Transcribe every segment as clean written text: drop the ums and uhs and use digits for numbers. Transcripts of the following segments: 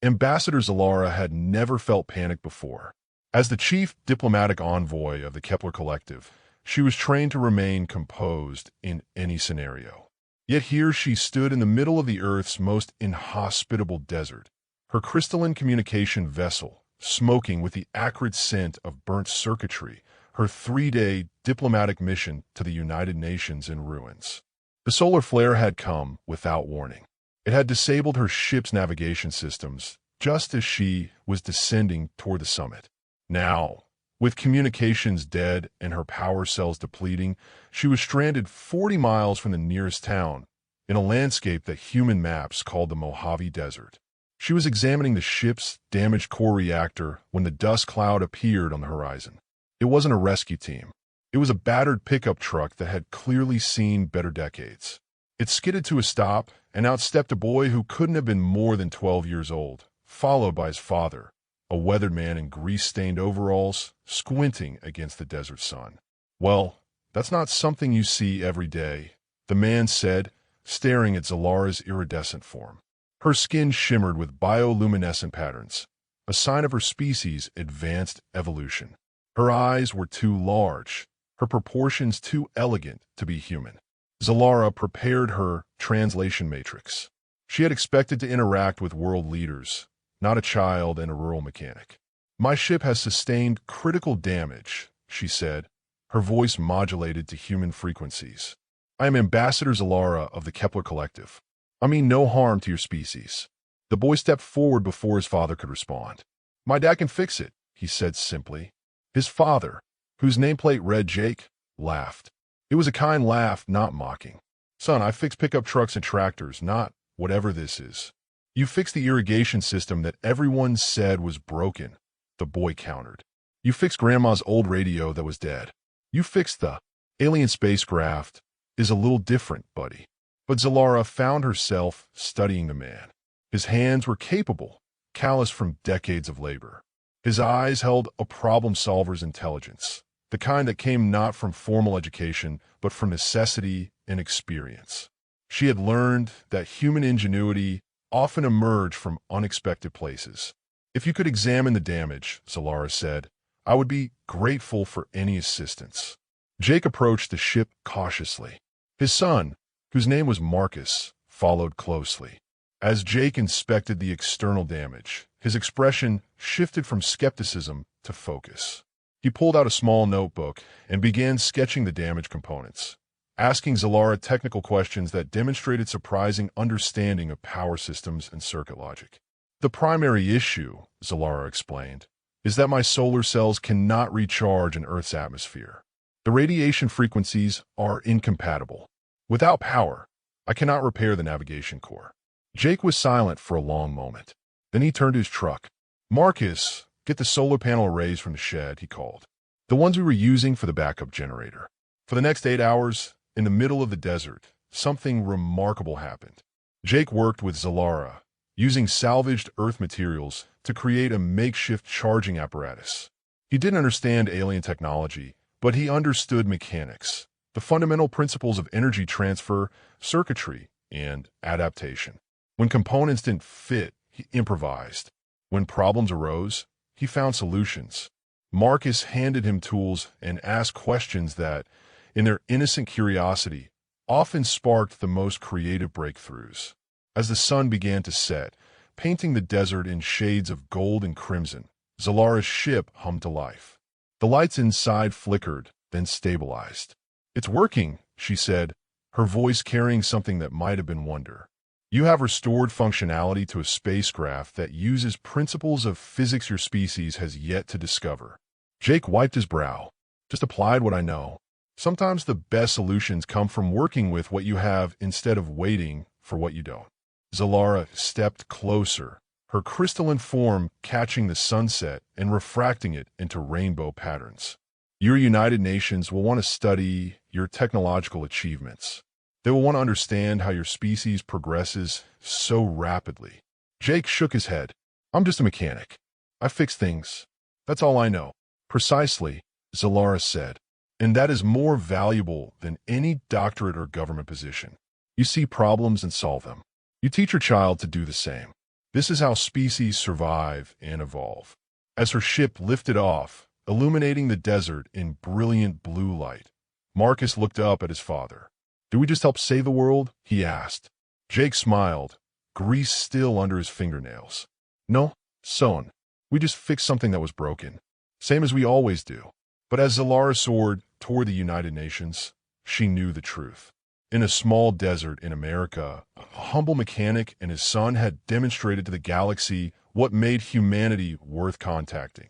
Ambassador Zalara had never felt panic before. As the chief diplomatic envoy of the Kepler Collective, she was trained to remain composed in any scenario. Yet here she stood in the middle of the Earth's most inhospitable desert, her crystalline communication vessel smoking with the acrid scent of burnt circuitry, her 3-day diplomatic mission to the United Nations in ruins. The solar flare had come without warning. It had disabled her ship's navigation systems just as she was descending toward the summit. Now, with communications dead and her power cells depleting, she was stranded 40 miles from the nearest town, in a landscape that human maps called the Mojave Desert. She was examining the ship's damaged core reactor when the dust cloud appeared on the horizon. It wasn't a rescue team. It was a battered pickup truck that had clearly seen better decades. It skidded to a stop, and out stepped a boy who couldn't have been more than 12 years old, followed by his father, a weathered man in grease-stained overalls, squinting against the desert sun. "Well, that's not something you see every day," the man said, staring at Zalara's iridescent form. Her skin shimmered with bioluminescent patterns, a sign of her species' advanced evolution. Her eyes were too large, her proportions too elegant to be human. Zalara prepared her translation matrix. She had expected to interact with world leaders, not a child and a rural mechanic. "My ship has sustained critical damage," she said, her voice modulated to human frequencies. "I am Ambassador Zalara of the Kepler Collective. I mean no harm to your species." The boy stepped forward before his father could respond. "My dad can fix it," he said simply. His father, whose nameplate read Jake, laughed. It was a kind laugh, not mocking. "Son, I fix pickup trucks and tractors, not whatever this is." "You fixed the irrigation system that everyone said was broken," the boy countered. "You fixed Grandma's old radio that was dead. You fixed the alien spacecraft is a little different, buddy." But Zalara found herself studying the man. His hands were capable, calloused from decades of labor. His eyes held a problem solver's intelligence, the kind that came not from formal education, but from necessity and experience. She had learned that human ingenuity often emerged from unexpected places. "If you could examine the damage," Zalara said, "I would be grateful for any assistance." Jake approached the ship cautiously. His son, whose name was Marcus, followed closely. As Jake inspected the external damage, his expression shifted from skepticism to focus. He pulled out a small notebook and began sketching the damaged components, asking Zalara technical questions that demonstrated surprising understanding of power systems and circuit logic. "The primary issue," Zalara explained, "is that my solar cells cannot recharge in Earth's atmosphere. The radiation frequencies are incompatible. Without power, I cannot repair the navigation core." Jake was silent for a long moment. Then he turned to his truck. "Marcus, get the solar panel arrays from the shed," he called. "The ones we were using for the backup generator." For the next 8 hours, in the middle of the desert, something remarkable happened. Jake worked with Zalara, using salvaged Earth materials to create a makeshift charging apparatus. He didn't understand alien technology, but he understood mechanics, the fundamental principles of energy transfer, circuitry, and adaptation. When components didn't fit, he improvised. When problems arose, he found solutions. Marcus handed him tools and asked questions that, in their innocent curiosity, often sparked the most creative breakthroughs. As the sun began to set, painting the desert in shades of gold and crimson, Zalara's ship hummed to life. The lights inside flickered, then stabilized. "It's working," she said, her voice carrying something that might have been wonder. "You have restored functionality to a spacecraft that uses principles of physics your species has yet to discover." Jake wiped his brow. "Just applied what I know. Sometimes the best solutions come from working with what you have instead of waiting for what you don't." Zalara stepped closer, her crystalline form catching the sunset and refracting it into rainbow patterns. "Your United Nations will want to study your technological achievements. They will want to understand how your species progresses so rapidly." Jake shook his head. "I'm just a mechanic. I fix things. That's all I know." "Precisely," Zalara said. "And that is more valuable than any doctorate or government position. You see problems and solve them. You teach your child to do the same." This is how species survive and evolve. As her ship lifted off, illuminating the desert in brilliant blue light, Marcus looked up at his father. "Do we just help save the world?" he asked. Jake smiled, grease still under his fingernails. "No, son. We just fixed something that was broken. Same as we always do." But as Zalara soared toward the United Nations, she knew the truth. In a small desert in America, a humble mechanic and his son had demonstrated to the galaxy what made humanity worth contacting.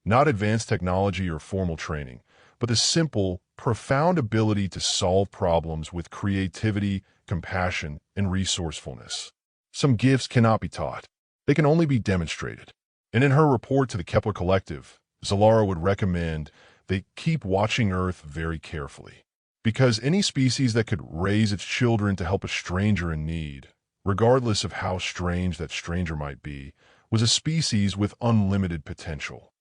Not advanced technology or formal training, but the simple, profound ability to solve problems with creativity, compassion, and resourcefulness. Some gifts cannot be taught. They can only be demonstrated. And in her report to the Kepler Collective, Zalara would recommend they keep watching Earth very carefully. Because any species that could raise its children to help a stranger in need, regardless of how strange that stranger might be, was a species with unlimited potential.